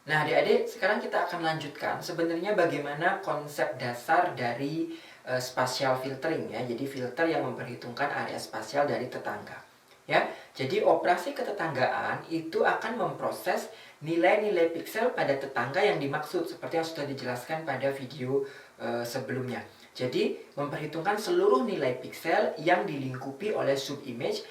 Nah, adik-adik, sekarang kita akan lanjutkan sebenarnya bagaimana konsep dasar dari spatial filtering ya. Jadi filter yang memperhitungkan area spasial dari tetangga. Ya. Jadi operasi ketetanggaan itu akan memproses nilai-nilai piksel pada tetangga yang dimaksud seperti yang sudah dijelaskan pada video sebelumnya. Jadi memperhitungkan seluruh nilai piksel yang dilingkupi oleh subimage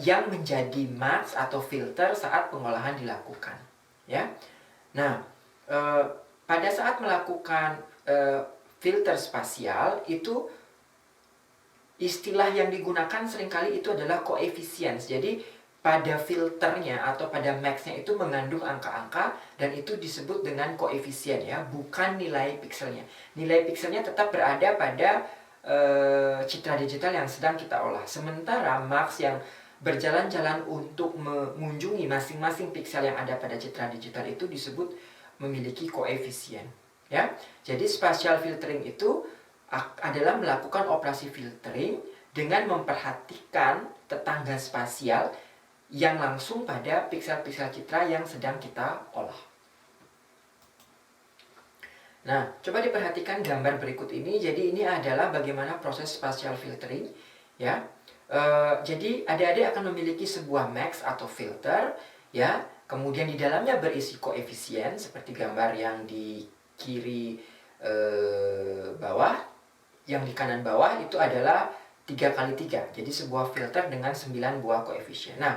yang menjadi mask atau filter saat pengolahan dilakukan. Ya. Nah, pada saat melakukan filter spasial itu istilah yang digunakan seringkali itu adalah koefisien. Jadi pada filternya atau pada max-nya itu mengandung angka-angka dan itu disebut dengan koefisien ya, bukan nilai pikselnya. Nilai pikselnya tetap berada pada citra digital yang sedang kita olah. Sementara max yang berjalan-jalan untuk mengunjungi masing-masing piksel yang ada pada citra digital itu disebut memiliki koefisien. Ya, jadi spatial filtering itu adalah melakukan operasi filtering dengan memperhatikan tetangga spasial yang langsung pada piksel-piksel citra yang sedang kita olah. Nah, coba diperhatikan gambar berikut ini. Jadi ini adalah bagaimana proses spatial filtering, ya. Jadi adik-adik akan memiliki sebuah max atau filter, ya. Kemudian di dalamnya berisi koefisien seperti gambar yang di kiri bawah, yang di kanan bawah itu adalah 3x3. Jadi sebuah filter dengan 9 buah koefisien. Nah,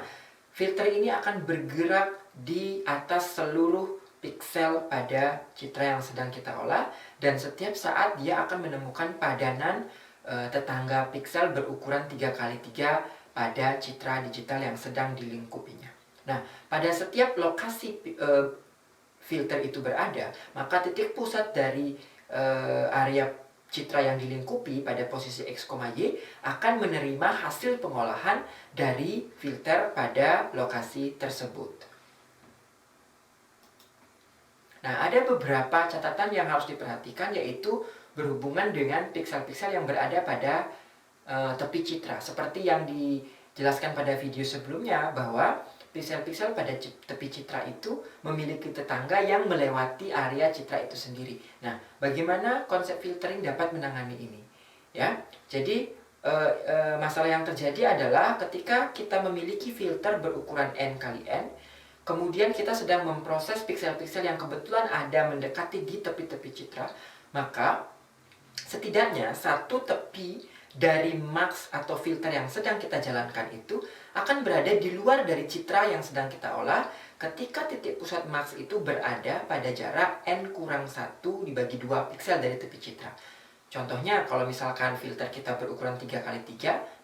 filter ini akan bergerak di atas seluruh piksel pada citra yang sedang kita olah dan setiap saat dia akan menemukan padanan tetangga piksel berukuran 3x3 pada citra digital yang sedang dilingkupinya. Nah, pada setiap lokasi filter itu berada, maka titik pusat dari area citra yang dilingkupi pada posisi X, Y akan menerima hasil pengolahan dari filter pada lokasi tersebut. Nah, ada beberapa catatan yang harus diperhatikan, yaitu berhubungan dengan piksel-piksel yang berada pada tepi citra. Seperti yang dijelaskan pada video sebelumnya, bahwa piksel-piksel pada tepi citra itu memiliki tetangga yang melewati area citra itu sendiri. Nah, bagaimana konsep filtering dapat menangani ini? Ya, jadi masalah yang terjadi adalah ketika kita memiliki filter berukuran n kali n, kemudian kita sedang memproses piksel-piksel yang kebetulan ada mendekati di tepi-tepi citra, maka setidaknya satu tepi dari max atau filter yang sedang kita jalankan itu akan berada di luar dari citra yang sedang kita olah ketika titik pusat max itu berada pada jarak n kurang 1 dibagi 2 piksel dari tepi citra. Contohnya kalau misalkan filter kita berukuran 3x3,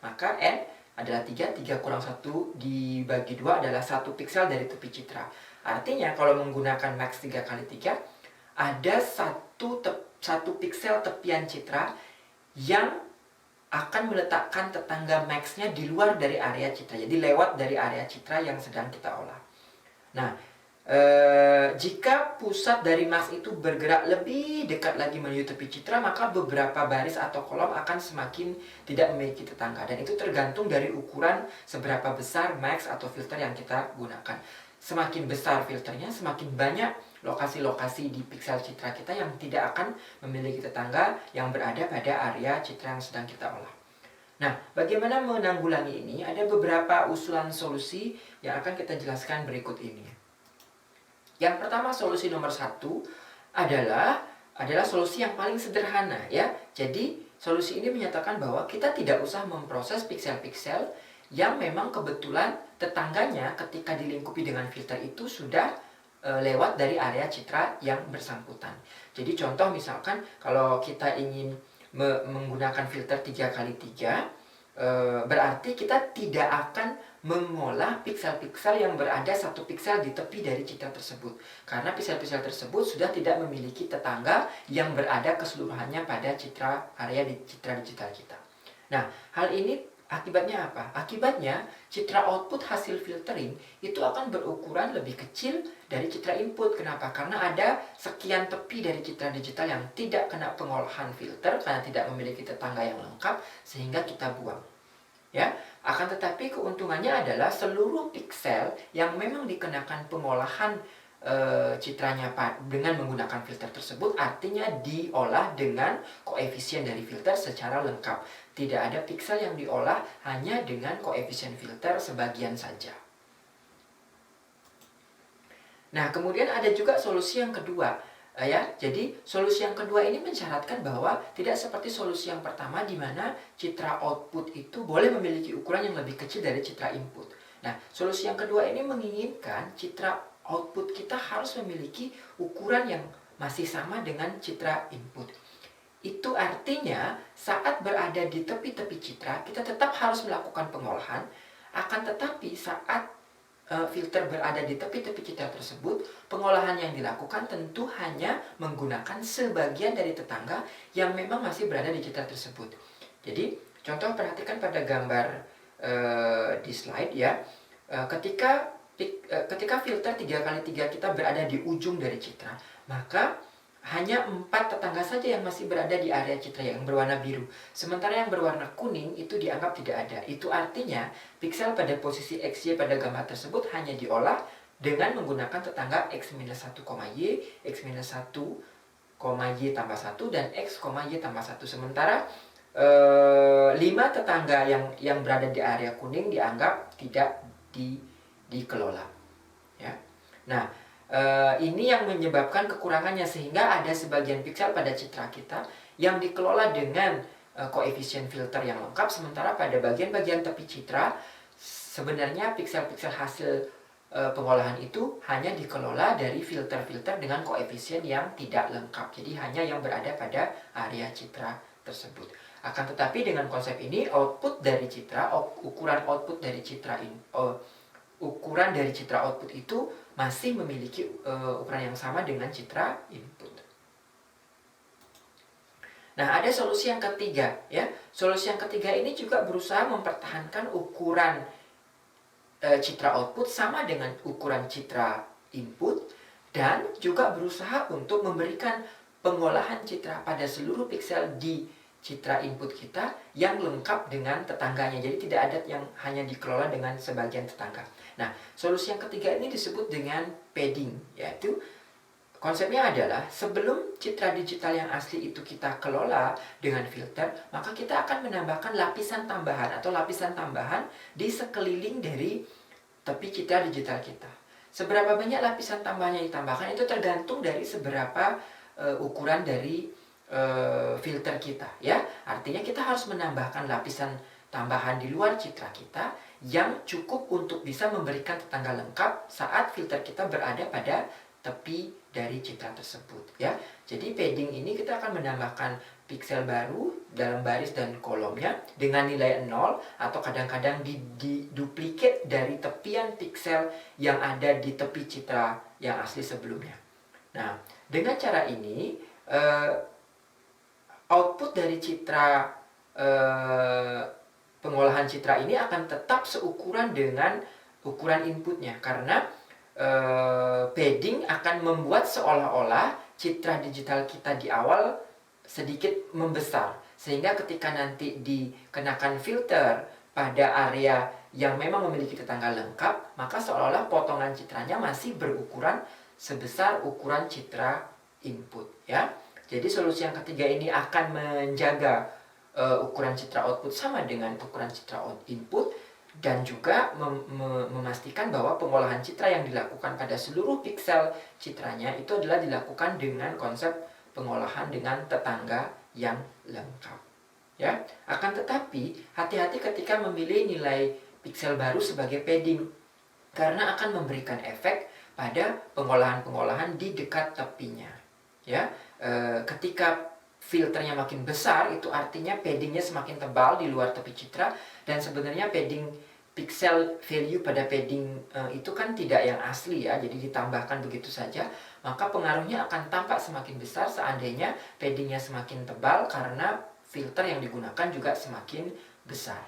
maka n adalah 3, 3 kurang 1 dibagi 2 adalah 1 piksel dari tepi citra. Artinya kalau menggunakan max 3x3, ada satu piksel tepian citra yang akan meletakkan tetangga max-nya di luar dari area citra. Jadi lewat dari area citra yang sedang kita olah. Nah, jika pusat dari max itu bergerak lebih dekat lagi menuju tepi citra, maka beberapa baris atau kolom akan semakin tidak memiliki tetangga. Dan itu tergantung dari ukuran seberapa besar max atau filter yang kita gunakan. Semakin besar filternya, semakin banyak lokasi-lokasi di piksel citra kita yang tidak akan memiliki tetangga yang berada pada area citra yang sedang kita olah. Nah, bagaimana menanggulangi ini? Ada beberapa usulan solusi yang akan kita jelaskan berikut ini. Yang pertama, solusi nomor 1 adalah solusi yang paling sederhana ya. Jadi, solusi ini menyatakan bahwa kita tidak usah memproses piksel-piksel yang memang kebetulan tetangganya ketika dilingkupi dengan filter itu sudah lewat dari area citra yang bersangkutan. Jadi contoh misalkan kalau kita ingin menggunakan filter 3x3, berarti kita tidak akan mengolah piksel-piksel yang berada 1 piksel di tepi dari citra tersebut. Karena piksel-piksel tersebut sudah tidak memiliki tetangga yang berada keseluruhannya pada area di citra digital kita. Nah, hal ini akibatnya apa? Akibatnya citra output hasil filtering itu akan berukuran lebih kecil dari citra input. Kenapa? Karena ada sekian tepi dari citra digital yang tidak kena pengolahan filter karena tidak memiliki tetangga yang lengkap sehingga kita buang. Ya, akan tetapi keuntungannya adalah seluruh piksel yang memang dikenakan pengolahan citranya dengan menggunakan filter tersebut, artinya diolah dengan koefisien dari filter secara lengkap. Tidak ada piksel yang diolah hanya dengan koefisien filter sebagian saja. Nah, kemudian ada juga solusi yang kedua. Ya, jadi solusi yang kedua ini mensyaratkan bahwa tidak seperti solusi yang pertama di mana citra output itu boleh memiliki ukuran yang lebih kecil dari citra input. Nah, solusi yang kedua ini menginginkan citra output kita harus memiliki ukuran yang masih sama dengan citra input. Itu artinya saat berada di tepi-tepi citra, kita tetap harus melakukan pengolahan, akan tetapi saat filter berada di tepi-tepi citra tersebut, pengolahan yang dilakukan tentu hanya menggunakan sebagian dari tetangga yang memang masih berada di citra tersebut. Jadi, contoh perhatikan pada gambar di slide ya. Ketika filter 3x3 kita berada di ujung dari citra, maka hanya 4 tetangga saja yang masih berada di area citra yang berwarna biru. Sementara yang berwarna kuning itu dianggap tidak ada. Itu artinya piksel pada posisi XY pada gambar tersebut hanya diolah dengan menggunakan tetangga X-1, Y, X-1, Y tambah 1, dan X, Y tambah 1. Sementara 5 tetangga yang berada di area kuning dianggap tidak dikelola. Ya. Nah, ini yang menyebabkan kekurangannya, sehingga ada sebagian piksel pada citra kita yang dikelola dengan koefisien filter yang lengkap, sementara pada bagian-bagian tepi citra sebenarnya piksel-piksel hasil pengolahan itu hanya dikelola dari filter-filter dengan koefisien yang tidak lengkap, jadi hanya yang berada pada area citra tersebut. Akan tetapi dengan konsep ini, output dari citra, ukuran output dari citra ukuran dari citra output itu masih memiliki ukuran yang sama dengan citra input. Nah, ada solusi yang ketiga ya. Solusi yang ketiga ini juga berusaha mempertahankan ukuran citra output sama dengan ukuran citra input, dan juga berusaha untuk memberikan pengolahan citra pada seluruh piksel di citra input kita yang lengkap dengan tetangganya. Jadi tidak ada yang hanya dikelola dengan sebagian tetangga. Nah, solusi yang ketiga ini disebut dengan padding, yaitu konsepnya adalah sebelum citra digital yang asli itu kita kelola dengan filter, maka kita akan menambahkan lapisan tambahan atau lapisan tambahan di sekeliling dari tepi citra digital kita. Seberapa banyak lapisan tambahan yang ditambahkan itu tergantung dari seberapa ukuran dari filter kita ya. Artinya kita harus menambahkan lapisan tambahan di luar citra kita yang cukup untuk bisa memberikan tetangga lengkap saat filter kita berada pada tepi dari citra tersebut ya. Jadi padding ini kita akan menambahkan piksel baru dalam baris dan kolomnya dengan nilai 0 atau kadang-kadang diduplikat dari tepian piksel yang ada di tepi citra yang asli sebelumnya. Nah, dengan cara ini output dari citra pengolahan citra ini akan tetap seukuran dengan ukuran inputnya, karena padding akan membuat seolah-olah citra digital kita di awal sedikit membesar, sehingga ketika nanti dikenakan filter pada area yang memang memiliki tetangga lengkap, maka seolah-olah potongan citranya masih berukuran sebesar ukuran citra input ya. Jadi solusi yang ketiga ini akan menjaga ukuran citra output sama dengan ukuran citra input, dan juga memastikan bahwa pengolahan citra yang dilakukan pada seluruh piksel citranya itu adalah dilakukan dengan konsep pengolahan dengan tetangga yang lengkap. Ya, akan tetapi hati-hati ketika memilih nilai piksel baru sebagai padding, karena akan memberikan efek pada pengolahan-pengolahan di dekat tepinya. Ya, ketika filternya makin besar, itu artinya paddingnya semakin tebal di luar tepi citra, dan sebenarnya padding pixel value pada padding itu kan tidak yang asli ya, jadi ditambahkan begitu saja, maka pengaruhnya akan tampak semakin besar seandainya paddingnya semakin tebal karena filter yang digunakan juga semakin besar.